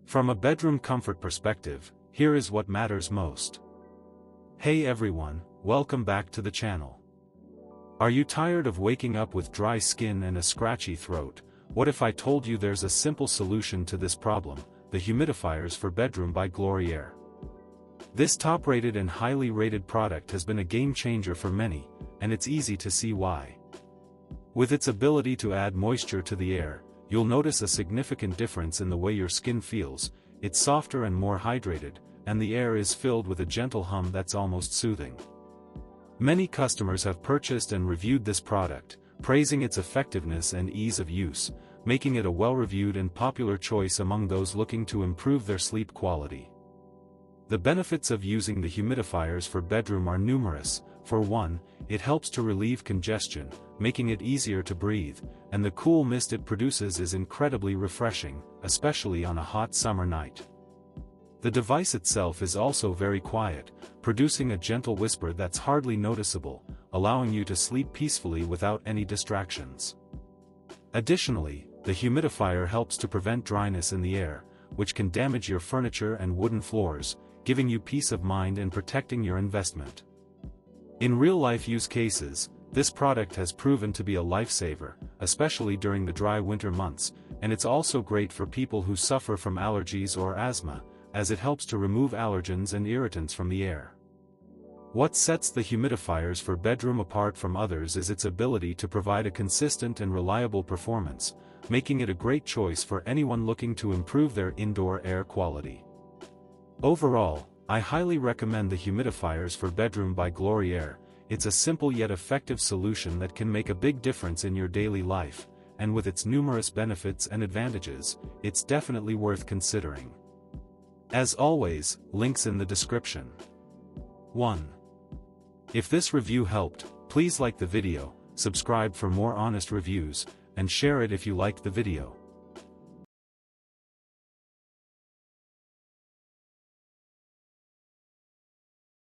From a bedroom comfort perspective, here is what matters most. Hey everyone, welcome back to the channel. Are you tired of waking up with dry skin and a scratchy throat? What if I told you there's a simple solution to this problem: the humidifiers for bedroom by GloryAir. This top-rated and highly rated product has been a game changer for many, and it's easy to see why. With its ability to add moisture to the air, you'll notice a significant difference in the way your skin feels. It's softer and more hydrated, and the air is filled with a gentle hum that's almost soothing. Many customers have purchased and reviewed this product, praising its effectiveness and ease of use, making it a well-reviewed and popular choice among those looking to improve their sleep quality. The benefits of using the humidifiers for bedroom are numerous. For one, it helps to relieve congestion, making it easier to breathe, and the cool mist it produces is incredibly refreshing, especially on a hot summer night. The device itself is also very quiet, producing a gentle whisper that's hardly noticeable, allowing you to sleep peacefully without any distractions. Additionally, the humidifier helps to prevent dryness in the air, which can damage your furniture and wooden floors, giving you peace of mind and protecting your investment. In real-life use cases, this product has proven to be a lifesaver, especially during the dry winter months, and it's also great for people who suffer from allergies or asthma, as it helps to remove allergens and irritants from the air. What sets the humidifiers for bedroom apart from others is its ability to provide a consistent and reliable performance, making it a great choice for anyone looking to improve their indoor air quality. Overall, I highly recommend the humidifiers for bedroom by GloryAir. It's a simple yet effective solution that can make a big difference in your daily life, and with its numerous benefits and advantages, it's definitely worth considering. As always, links in the description. 1. If this review helped, please like the video, subscribe for more honest reviews, and share it if you liked the video.